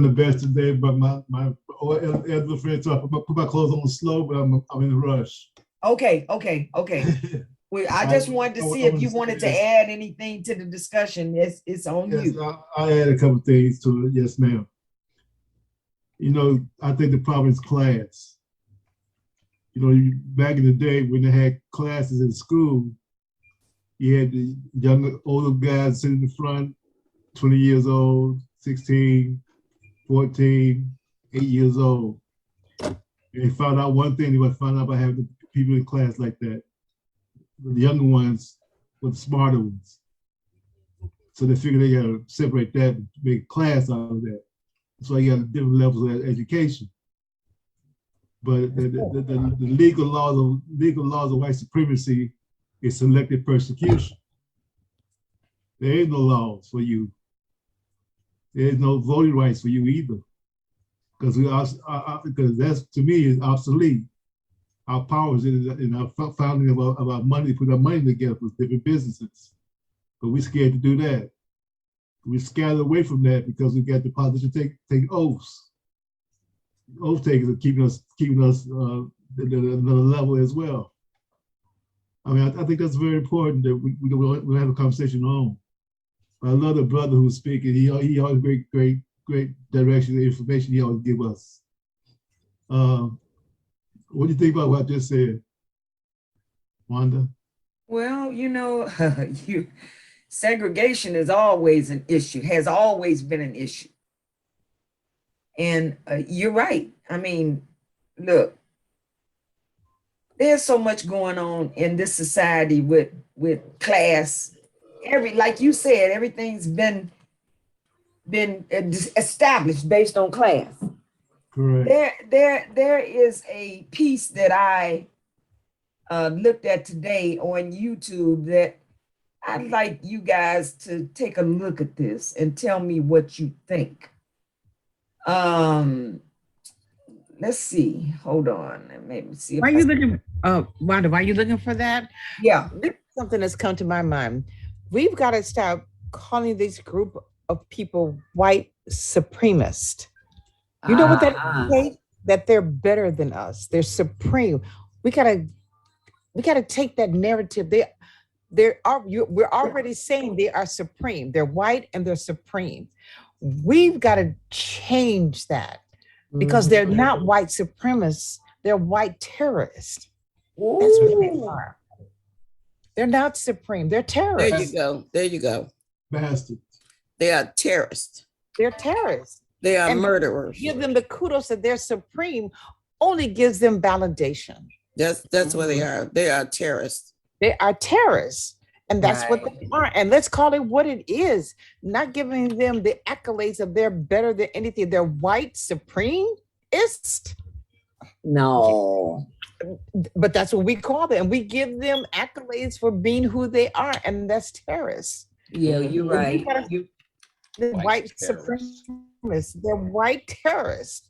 the best today, but my elder friend told I put my clothes on slow, but I'm in a rush. Okay. Well, I just wanted to see if you wanted to add anything to the discussion. It's on you. I'll add a couple things to it. Yes, ma'am. I think the problem is class. Back in the day when they had classes in school, you had the younger, older guys sitting in the front, 20 years old, 16, 14, 8 years old. And they found out one thing, they would find out by having people in class like that. The younger ones were the smarter ones. So they figured they got to separate that and make a class out of that. So you got different levels of education. But the legal laws of white supremacy is selective persecution. There is no laws for you. There is no voting rights for you either, because that's, to me, is obsolete. Our powers in our founding of our money, put our money together for different businesses, but we're scared to do that. We scattered away from that because we got the politicians take oaths. Oath takers are keeping us at another level as well. I mean, I think that's very important that we have a conversation on. I love the brother who's speaking. He always great direction and information he always give us. What do you think about what I just said, Wanda? Well, segregation is always an issue, has always been an issue. And you're right. I mean, look, there's so much going on in this society with class. Like you said, everything's been established based on class. Correct. There is a piece that I looked at today on YouTube that I'd like you guys to take a look at this and tell me what you think. Let's see. Hold on. Maybe see. Why are you looking? Wanda, why are you looking for that? Yeah, something that's come to my mind. We've got to stop calling this group of people white supremacist. You know what that means? That they're better than us. They're supreme. We gotta take that narrative. We're already saying they are supreme. They're white and they're supreme. We've got to change that because they're not white supremacists. They're white terrorists. That's what they are. They're not supreme. They're terrorists. There you go. Bastards. They are terrorists. They're terrorists. They are and murderers. Give them the kudos that they're supreme only gives them validation. That's what they are. They are terrorists. They are terrorists. And that's what they are. And let's call it what it is. Not giving them the accolades of they're better than anything. They're white supremacist. No. But that's what we call them. And we give them accolades for being who they are. And that's terrorists. Yeah, you're right. The white supremacists. They're white terrorists.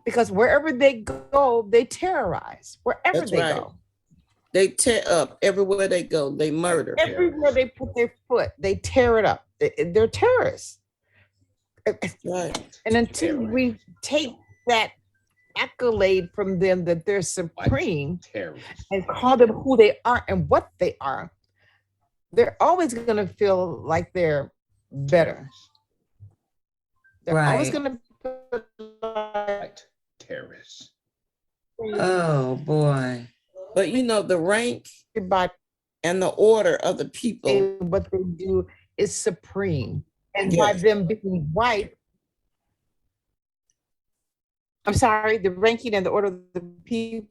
Because wherever they go, they terrorize. Wherever they go. They tear up everywhere they go. They murder. Everywhere they put their foot, they tear it up. They're terrorists. Right. And until we take that accolade from them that they're supreme and call them who they are and what they are, they're always going to feel like they're better. They're always going to feel like terrorists. Oh boy. But the rank and the order of the people. What they do is supreme. And by them being white, I'm sorry, the ranking and the order of the people.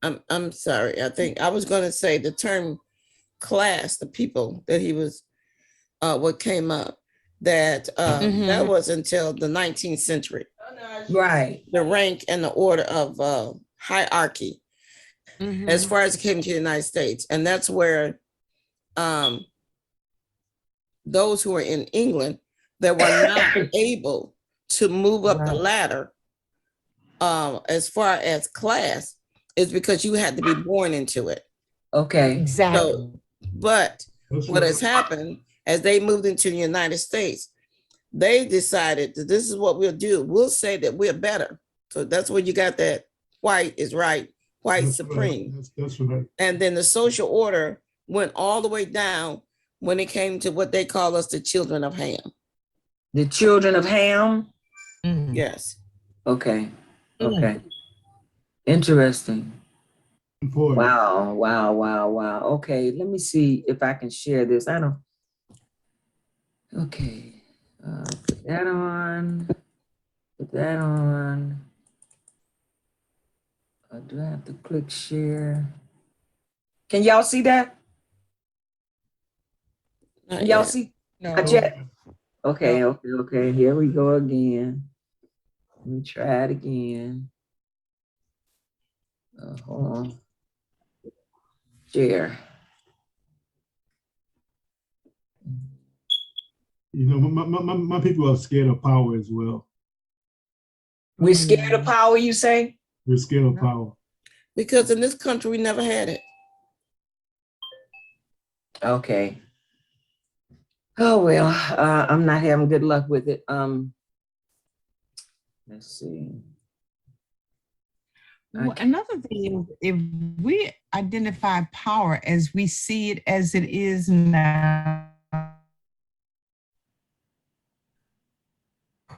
I'm sorry. I think I was going to say the term class, the people that he was, what came up, that that was until the 19th century. Right. The rank and the order of hierarchy. As far as it came to the United States. And that's where those who are in England that were not able to move up the ladder as far as class is because you had to be born into it. Okay. Exactly. But what has happened as they moved into the United States, they decided that this is what we'll do. We'll say that we're better. So that's where you got that white is right, white That's supreme. right. That's right. And then the social order went all the way down when it came to what they call us the children of Ham. The children of Ham? Yes. Okay. Okay. Interesting. Important. Wow, wow, wow, wow. Okay, let me see if I can share this. I don't. Okay. Put that on. Put that on. Do I have to click share? Can y'all see that? Can y'all see? No. Not yet. Okay, okay. Here we go again. Let me try it again. Hold on. Share. You know, my people are scared of power as well. We're scared of power, you say? We're scared of power. Because in this country, we never had it. Okay. Oh, well, I'm not having good luck with it. Let's see. Well, another thing is, if we identify power as we see it as it is now,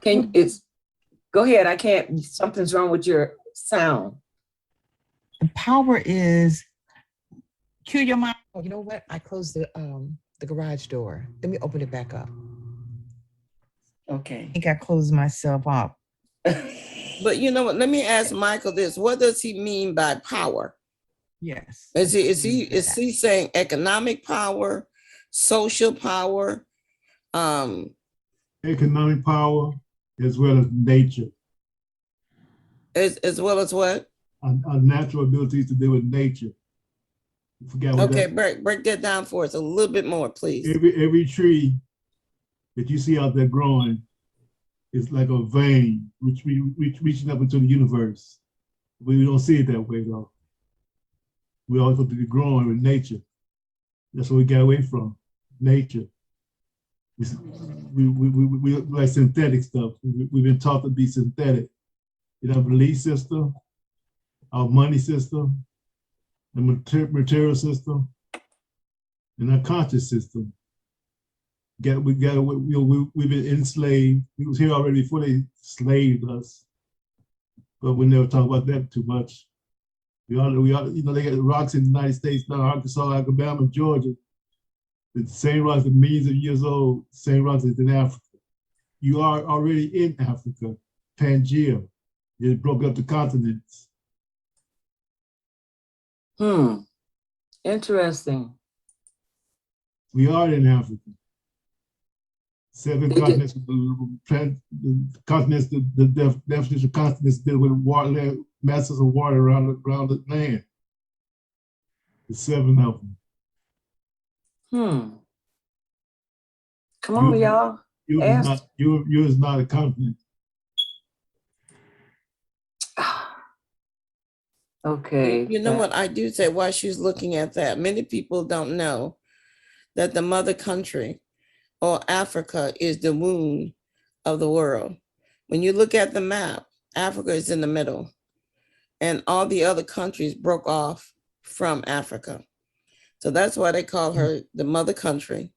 go ahead. I can't, something's wrong with your sound. the power is cue your mind. Oh, you know what? I closed the garage door. Let me open it back up. Okay. I think I closed myself up. But you know what? Let me ask Michael this. What does he mean by power? Yes. Is he saying economic power, social power? Economic power as well as nature. As well as what? Our natural abilities to deal with nature. Forgot what Okay, that, break that down for us a little bit more, please. every tree that you see out there growing is like a vein which reaching up into the universe. We don't see it that way though. We always have to be growing with nature. That's what we got away from, nature. We like synthetic stuff. We've been taught to be synthetic in our belief system, our money system, the material system, and our conscious system. We've been enslaved. We was here already before they enslaved us, but we never talk about that too much. We all, you know, they got rocks in the United States now, Arkansas, Alabama, Georgia. The same rocks that millions of years old, same rocks as in Africa. You are already in Africa, Pangea. It broke up the continents. Interesting. We are in Africa. 7 continents, the continents, the definition of continents deal with water, masses of water around the land. There's 7 of them. Come on, y'all. You is not a continent. Okay. You know what I do say while she's looking at that? Many people don't know that the mother country or Africa is the womb of the world. When you look at the map, Africa is in the middle and all the other countries broke off from Africa. So that's why they call her the mother country,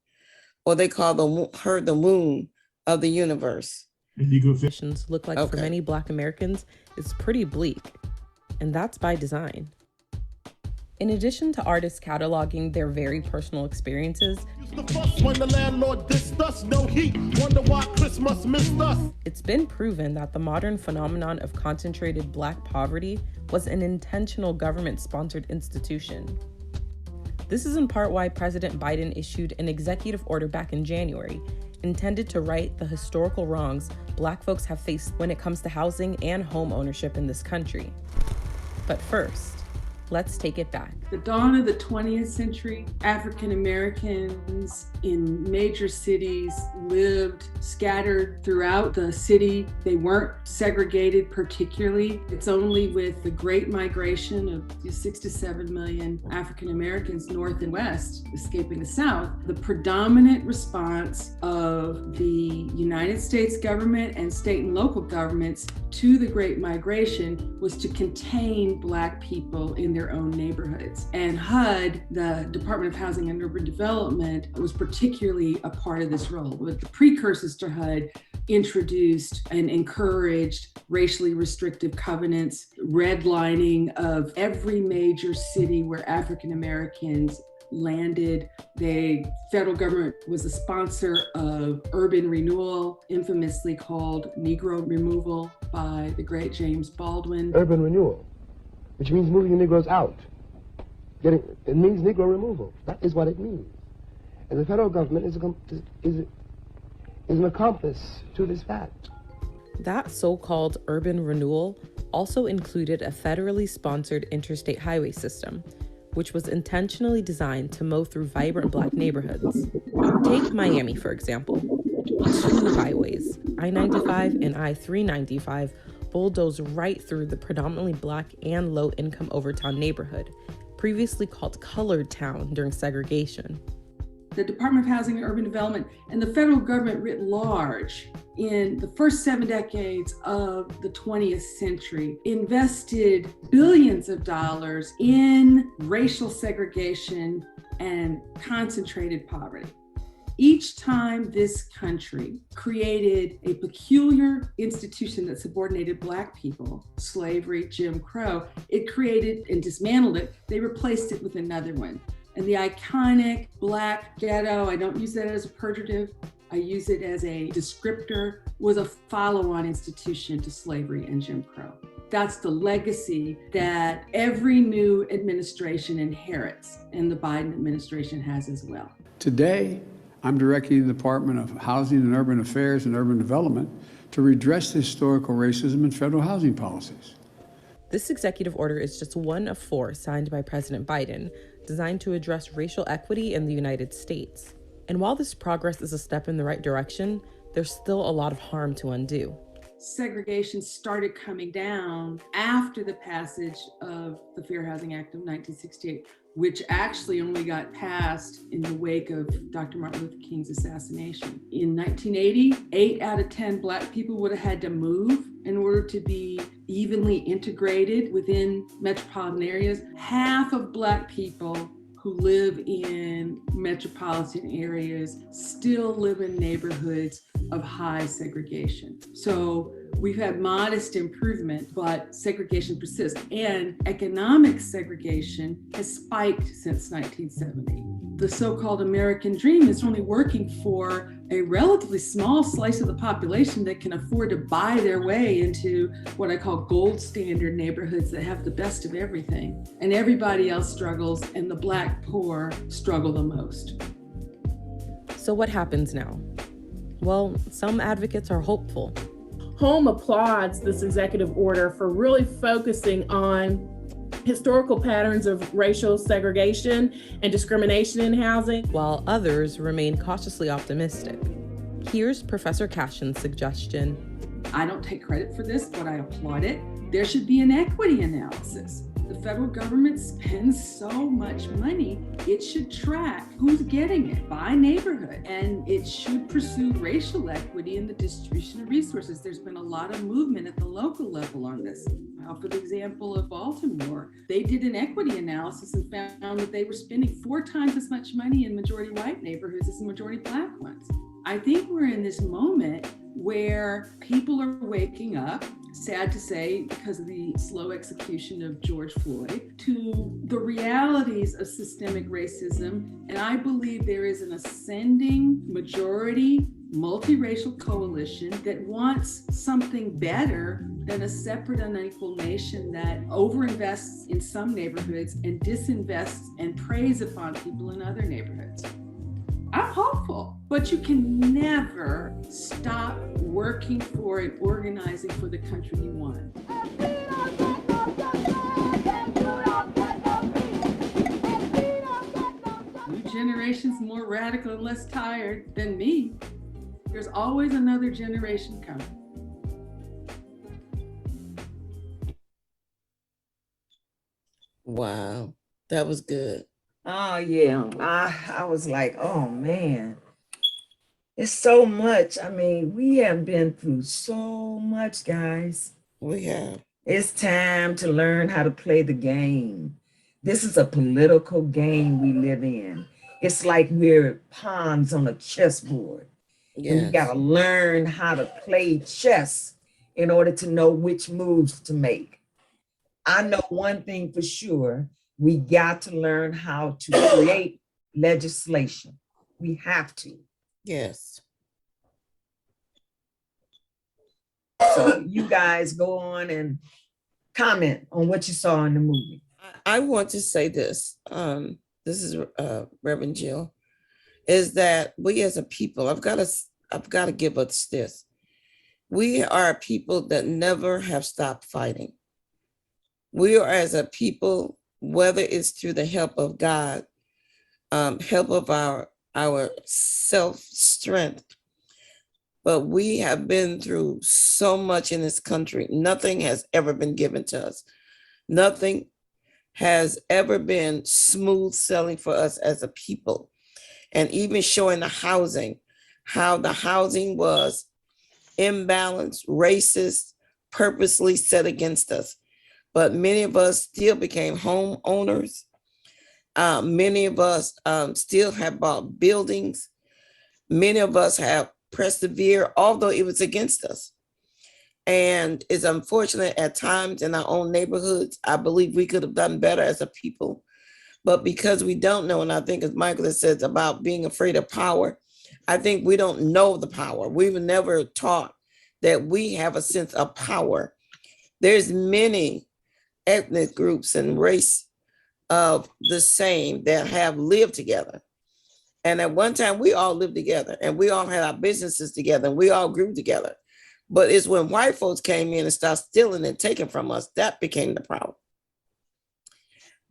or they call her the womb of the universe. Conditions look like for many Black Americans, it's pretty bleak, and that's by design. In addition to artists cataloging their very personal experiences, it's been proven that the modern phenomenon of concentrated Black poverty was an intentional government-sponsored institution. This is in part why President Biden issued an executive order back in January, intended to right the historical wrongs Black folks have faced when it comes to housing and home ownership in this country. But first, Let's take it back. The dawn of the 20th century, African Americans in major cities lived scattered throughout the city. They weren't segregated particularly. It's only with the Great Migration of 6 to 7 million African Americans north and west escaping the South, the predominant response of the United States government and state and local governments to the Great Migration was to contain Black people in their own neighborhoods. And HUD, the Department of Housing and Urban Development, was particularly a part of this role. With the precursors to HUD, introduced and encouraged racially restrictive covenants, redlining of every major city where African Americans landed. The federal government was a sponsor of urban renewal, infamously called Negro removal by the great James Baldwin. Urban renewal, which means moving the Negroes out. It means Negro removal. That is what it means. And the federal government is an accomplice to this fact. That so-called urban renewal also included a federally sponsored interstate highway system, which was intentionally designed to mow through vibrant Black neighborhoods. Take Miami, for example. 2 highways, I-95 and I-395, bulldoze right through the predominantly Black and low-income Overtown neighborhood, previously called Colored Town during segregation. The Department of Housing and Urban Development and the federal government writ large in the first 7 decades of the 20th century invested billions of dollars in racial segregation and concentrated poverty. Each time this country created a peculiar institution that subordinated Black people, slavery, Jim Crow, it created and dismantled it. They replaced it with another one. And the iconic Black ghetto, I don't use that as a pejorative, I use it as a descriptor, was a follow-on institution to slavery and Jim Crow. That's the legacy that every new administration inherits, and the Biden administration has as well. Today, I'm directing the Department of Housing and Urban Affairs and Urban Development to redress the historical racism in federal housing policies. This executive order is just one of 4 signed by President Biden, designed to address racial equity in the United States. And while this progress is a step in the right direction, there's still a lot of harm to undo. Segregation started coming down after the passage of the Fair Housing Act of 1968, which actually only got passed in the wake of Dr. Martin Luther King's assassination. In 1980, 8 out of 10 Black people would have had to move in order to be evenly integrated within metropolitan areas. Half of Black people who live in metropolitan areas still live in neighborhoods of high segregation. So we've had modest improvement, but segregation persists. And economic segregation has spiked since 1970. The so-called American dream is only working for a relatively small slice of the population that can afford to buy their way into what I call gold standard neighborhoods that have the best of everything. And everybody else struggles, and the Black poor struggle the most. So what happens now? Well, some advocates are hopeful. Home applauds this executive order for really focusing on historical patterns of racial segregation and discrimination in housing, while others remain cautiously optimistic. Here's Professor Cashin's suggestion. I don't take credit for this, but I applaud it. There should be an equity analysis. The federal government spends so much money, it should track who's getting it by neighborhood, and it should pursue racial equity in the distribution of resources. There's been a lot of movement at the local level on this. For the example of Baltimore, they did an equity analysis and found that they were spending 4 times as much money in majority white neighborhoods as in majority Black ones. I think we're in this moment where people are waking up, sad to say, because of the slow execution of George Floyd, to the realities of systemic racism. And I believe there is an ascending majority multiracial coalition that wants something better than a separate unequal nation that overinvests in some neighborhoods and disinvests and preys upon people in other neighborhoods. I'm hopeful, but you can never stop working for and organizing for the country you want. generations more radical and less tired than me. There's always another generation coming. Wow, that was good. Oh yeah, I was like, oh man, it's so much. I mean, we have been through so much, guys. We have. It's time to learn how to play the game. This is a political game we live in. It's like we're pawns on a chessboard. And we got Yes. to learn how to play chess in order to know which moves to make. I know one thing for sure. We got to learn how to create legislation. We have to. Yes. So you guys go on and comment on what you saw in the movie. I want to say this. This is Reverend Jill, is that we as a people, I've got to give us this. We are a people that never have stopped fighting. We are as a people, whether it's through the help of God, help of our self-strength, but we have been through so much in this country. Nothing has ever been given to us. Nothing has ever been smooth sailing for us as a people. And even showing the housing, how the housing was imbalanced, racist, purposely set against us. But many of us still became homeowners. Many of us still have bought buildings. Many of us have persevered, although it was against us. And it's unfortunate at times in our own neighborhoods. I believe we could have done better as a people. But because we don't know, and I think as Michael has said about being afraid of power, I think we don't know the power. We were never taught that we have a sense of power. There's many ethnic groups and race of the same that have lived together. And at one time, we all lived together and we all had our businesses together and we all grew together. But it's when white folks came in and started stealing and taking from us, that became the problem.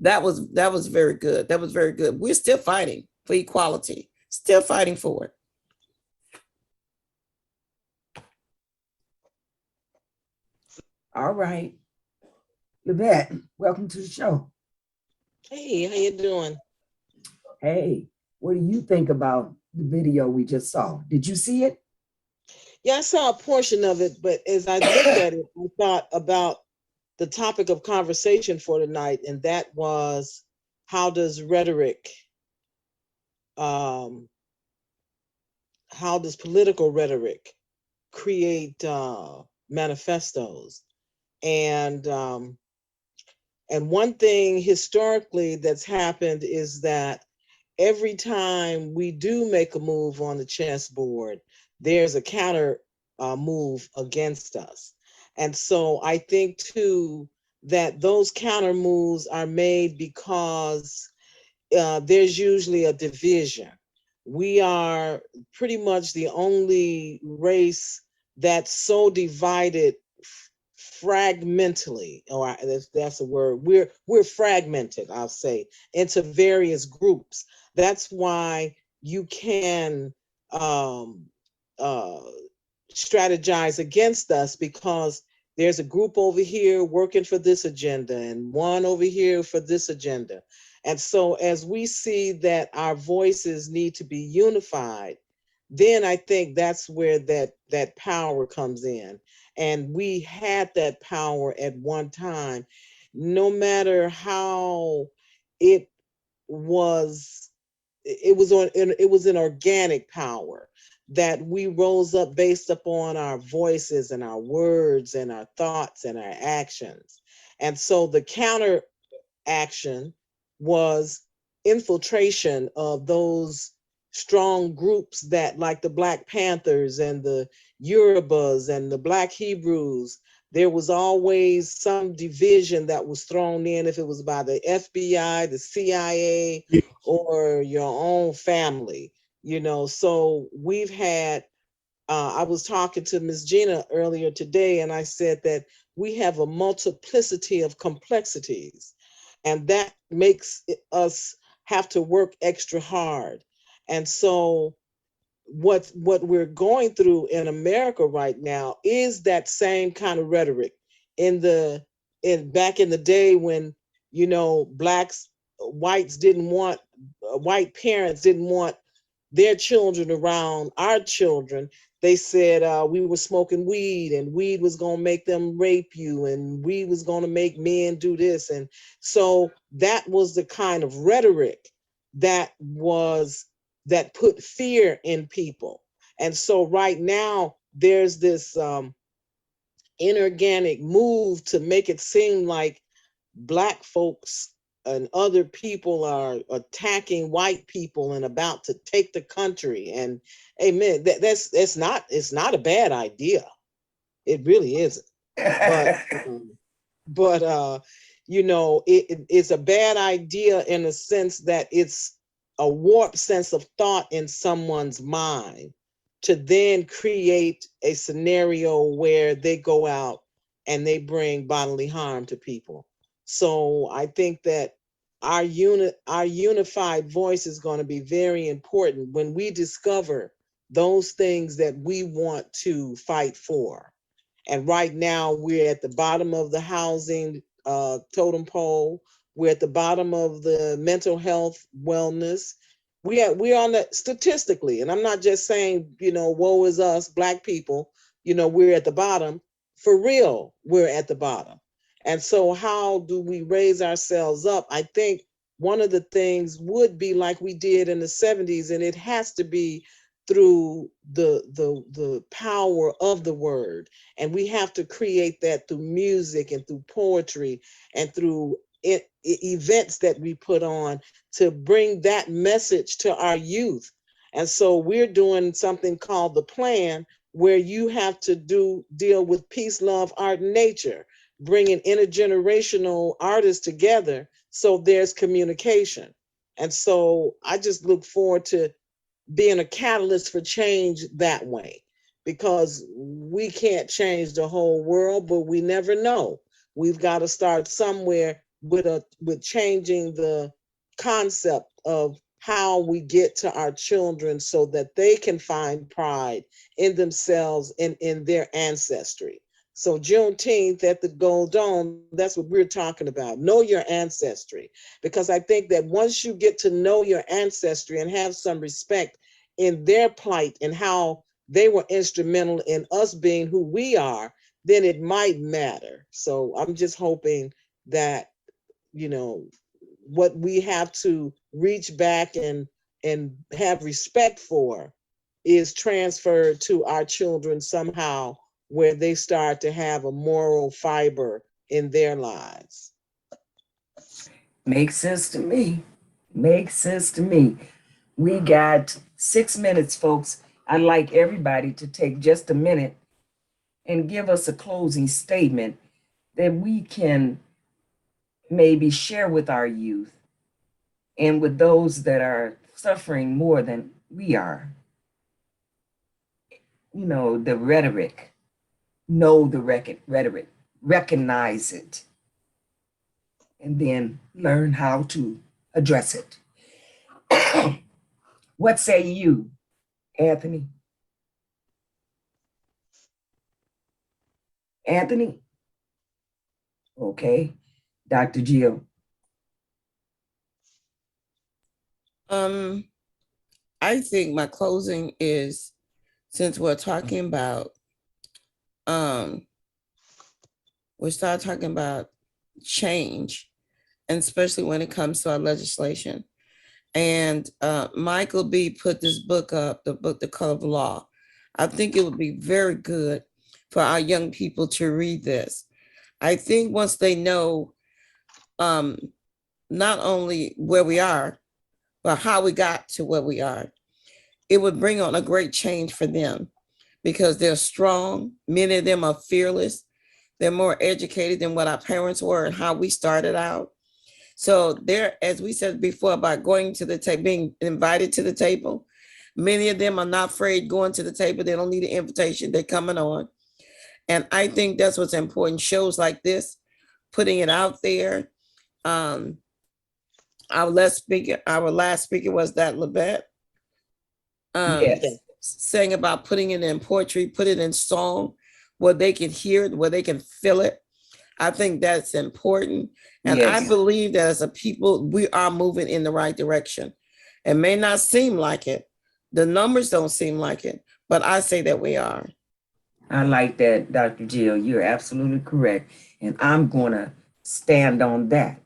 That was very good. That was very good. We're still fighting for equality, still fighting for it. All right. Yvette, welcome to the show. Hey, how you doing? Hey, what do you think about the video we just saw? Did you see it? Yeah, I saw a portion of it, but as I looked at it, I thought about the topic of conversation for tonight, and that was how does rhetoric, how does political rhetoric create manifestos? And one thing historically that's happened is that every time we do make a move on the chessboard, there's a counter move against us. And so I think too that those counter moves are made because there's usually a division. We are pretty much the only race that's so divided fragmentally, or that's a word. We're fragmented, I'll say, into various groups. That's why you can strategize against us, because there's a group over here working for this agenda and one over here for this agenda. And so as we see that our voices need to be unified, then I think that's where that power comes in. And we had that power at one time, no matter how it was an organic power that we rose up based upon our voices and our words and our thoughts and our actions. And so the counter action was infiltration of those strong groups that, like the Black Panthers and the Yorubas and the Black Hebrews, there was always some division that was thrown in, if it was by the FBI, the CIA, or your own family, you know. So we've had, I was talking to Ms. Gina earlier today, and I said that we have a multiplicity of complexities, and that makes us have to work extra hard. And so what we're going through in America right now is that same kind of rhetoric. Back in the day when, you know, whites didn't want, white parents didn't want their children around our children. They said we were smoking weed, and weed was going to make them rape you, and weed was going to make men do this. And so that was the kind of rhetoric that put fear in people. And so right now there's this inorganic move to make it seem like Black folks and other people are attacking white people and about to take the country. And amen, it's not a bad idea. It really isn't. But you know, it's a bad idea in the sense that it's a warped sense of thought in someone's mind to then create a scenario where they go out and they bring bodily harm to people. So I think that our unified voice is going to be very important when we discover those things that we want to fight for. And right now we're at the bottom of the housing totem pole. We're at the bottom of the mental health wellness. We're on the statistically, and I'm not just saying, you know, woe is us, Black people, you know, we're at the bottom. For real, we're at the bottom. And so how do we raise ourselves up? I think one of the things would be like we did in the 70s, and it has to be through the power of the word. And we have to create that through music and through poetry and through events that we put on to bring that message to our youth. And so we're doing something called the plan, where you have to deal with peace, love, art, and nature, bringing intergenerational artists together so there's communication. And so I just look forward to being a catalyst for change that way, because we can't change the whole world, but we never know. We've got to start somewhere with changing the concept of how we get to our children so that they can find pride in themselves and in their ancestry. So Juneteenth at the Gold Dome, that's what we're talking about. Know your ancestry. Because I think that once you get to know your ancestry and have some respect in their plight and how they were instrumental in us being who we are, then it might matter. So I'm just hoping that, you know, what we have to reach back and have respect for is transferred to our children somehow, where they start to have a moral fiber in their lives. Makes sense to me. Makes sense to me. We got 6 minutes, folks. I'd like everybody to take just a minute and give us a closing statement that we can maybe share with our youth and with those that are suffering more than we are. You know, the rhetoric. Know the rhetoric. Recognize it. And then learn how to address it. What say you, Anthony? Anthony? Okay. Dr. Jill? I think my closing is, since we're talking about, we start talking about change, and especially when it comes to our legislation. And Michael B. put this book up, the book, The Color of Law. I think it would be very good for our young people to read this. I think once they know not only where we are, but how we got to where we are, it would bring on a great change for them, because they're strong. Many of them are fearless. They're more educated than what our parents were and how we started out. So they're, as we said before, about going to the table, being invited to the table. Many of them are not afraid going to the table. They don't need an invitation. They're coming on. And I think that's what's important. Shows like this, putting it out there, our last speaker was that Labette. Yes. Saying about putting it in poetry, put it in song, where they can hear it, where they can feel it. I think that's important. And Yes. I believe that as a people, we are moving in the right direction. It may not seem like it. The numbers don't seem like it, but I say that we are. I like that, Dr. Jill. You're absolutely correct. And I'm going to stand on that.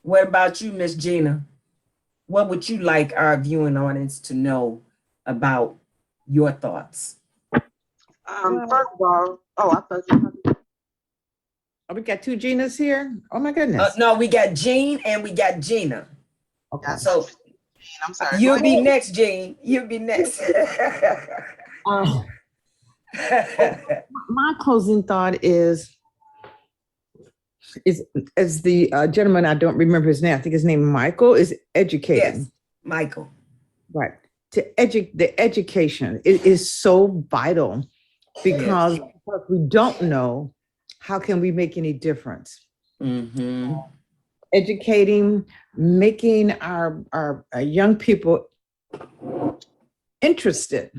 What about you, Miss Gina? What would you like our viewing audience to know about your thoughts? First of all, I thought we got two Ginas here. Oh my goodness. No, we got Jean and we got Gina. Okay. So I'm sorry. you'll be next, Jean. You'll be next. My closing thought is as the gentleman, I don't remember his name, I think his name Michael, is educated. Yes, Michael. Right. The education is so vital because if we don't know, how can we make any difference? Mm-hmm. Educating, making our young people interested.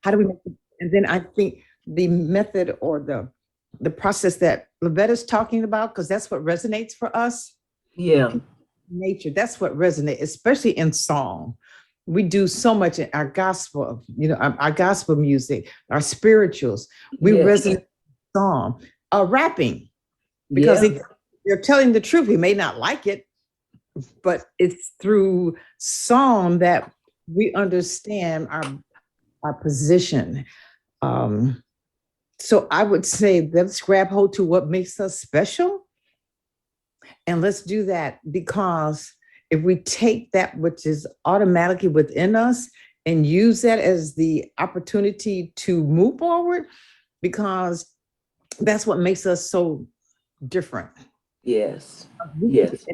How do we make it? And then I think the method or the process that Lavette is talking about, because that's what resonates for us. Yeah. Nature, that's what resonates, especially in song. We do so much in our gospel, our gospel music, our spirituals. We resonate with song, rapping, because they're telling the truth. We may not like it, but it's through song that we understand our position. So I would say let's grab hold to what makes us special. And let's do that, because if we take that which is automatically within us and use that as the opportunity to move forward, because that's what makes us so different. Yes. Yes.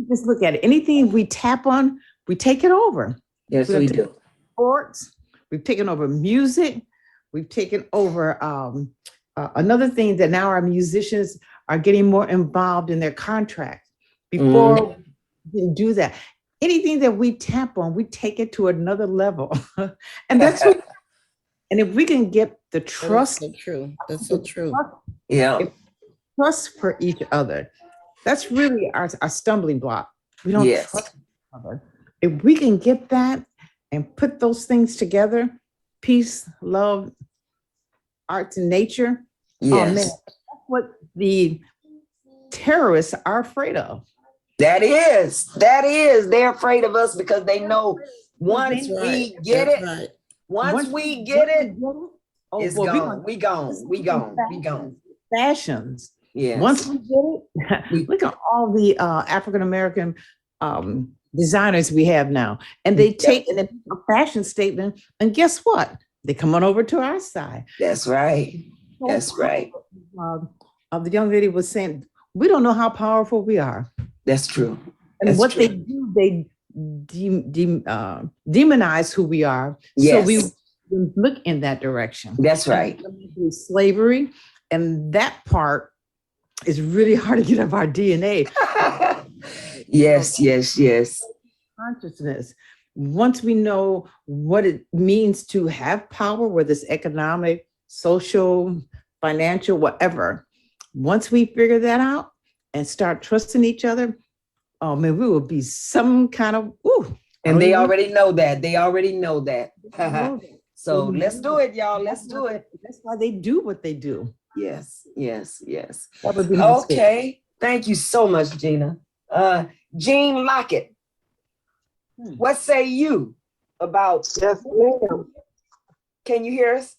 Just look at it. Anything we tap on, we take it over. Yes, we do. Sports, we've taken over music, we've taken over another thing that now our musicians are getting more involved in their contracts. Before we didn't do that. Anything that we tap on, we take it to another level. And that's what, and if we can get the trust. That's so true. That's so true. Trust for each other. That's really our stumbling block. We don't trust each other. If we can get that and put those things together, peace, love, arts, and nature. Yes. Oh man, that's what the terrorists are afraid of. That is. They're afraid of us because they know once we get it, once we get it, it's gone. We gone. Fashions. Yes. Once we get it, look at all the African-American designers we have now. And they take a fashion statement, and guess what? They come on over to our side. That's right. That's right. The young lady was saying, we don't know how powerful we are. That's true. And what they do, they demonize who we are. Yes. So we look in that direction. That's right. Slavery. And that part is really hard to get out of our DNA. Yes. Consciousness. Once we know what it means to have power, whether it's economic, social, financial, whatever, once we figure that out and start trusting each other, oh man, we will be some kind of, and they already know that. So let's do it, y'all. Let's do it. That's why they do what they do. Yes. That would be okay. Thank you so much, Gina. Jean Lockett, what say you about? Yes, ma'am. Can you hear us?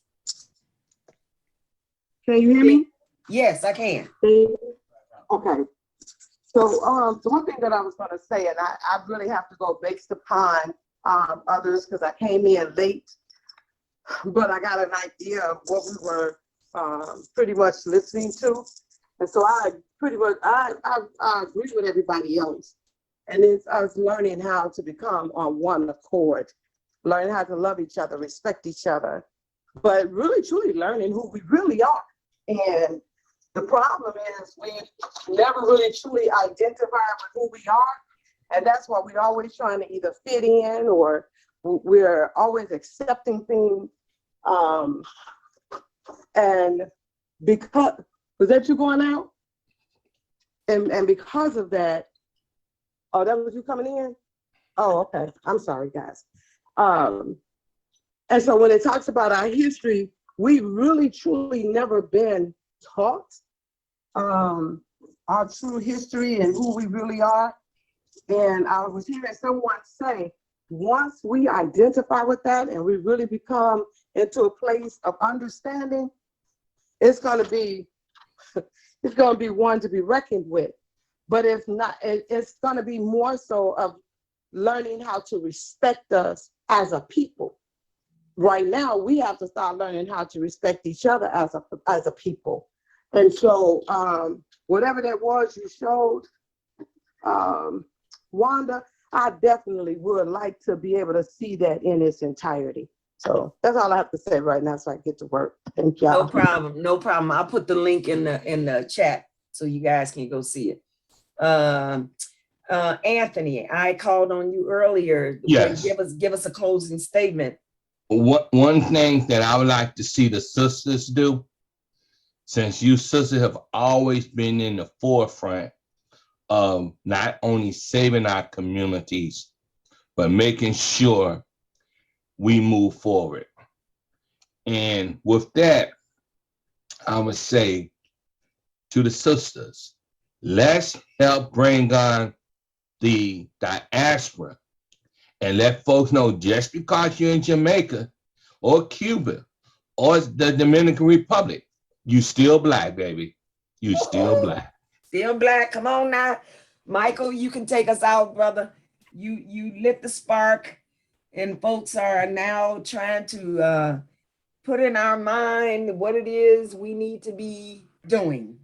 Can you hear me? Yes, I can. Okay. So the one thing that I was going to say, and I really have to go based upon others because I came in late, but I got an idea of what we were pretty much listening to. And so I pretty much, I agree with everybody else. And it's us learning how to become on one accord, learning how to love each other, respect each other, but really truly learning who we really are. And the problem is we never really truly identify with who we are. And that's why we're always trying to either fit in or we're always accepting things. And because, was that you going out? And because of that, oh, that was you coming in? Oh, okay. I'm sorry, guys. And so when it talks about our history, we've really, truly never been taught our true history and who we really are. And I was hearing someone say, once we identify with that and we really become into a place of understanding, it's going to be one to be reckoned with. But if not, it's going to be more so of learning how to respect us as a people. Right now, we have to start learning how to respect each other as a people. And so whatever that was you showed, Wanda, I definitely would like to be able to see that in its entirety. So that's all I have to say right now so I get to work. Thank y'all. No problem, no problem. I'll put the link in the chat so you guys can go see it. Anthony, I called on you earlier. Yes. Give us a closing statement. One thing that I would like to see the sisters do, since you sisters have always been in the forefront of not only saving our communities, but making sure we move forward. And with that, I would say to the sisters, let's help bring on the diaspora and let folks know just because you're in Jamaica or Cuba or the Dominican Republic, you still Black, baby. You still Black. Still Black. Come on now. Michael, you can take us out, brother. You lit the spark, and folks are now trying to put in our mind what it is we need to be doing.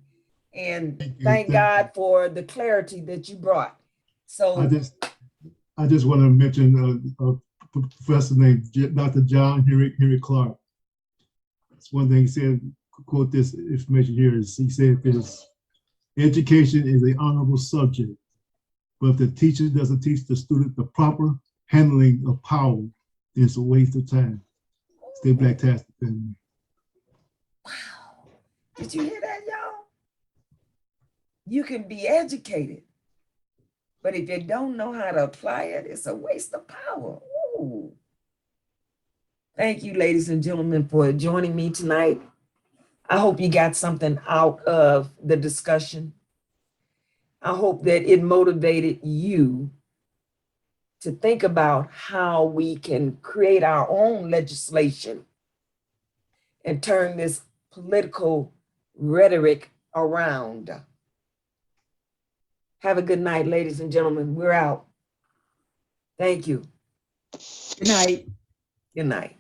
And thank God for the clarity that you brought. So I just want to mention a professor named Dr. John Henry Clark. That's one thing he said, quote this information here, is he said this: education is an honorable subject, but if the teacher doesn't teach the student the proper handling of power, it's a waste of time. Stay Black-tastic. Wow. Did you hear that, y'all? You can be educated, but if you don't know how to apply it, it's a waste of power. Ooh. Thank you, ladies and gentlemen, for joining me tonight. I hope you got something out of the discussion. I hope that it motivated you to think about how we can create our own legislation and turn this political rhetoric around. Have a good night, ladies and gentlemen. We're out. Thank you. Good night. Good night.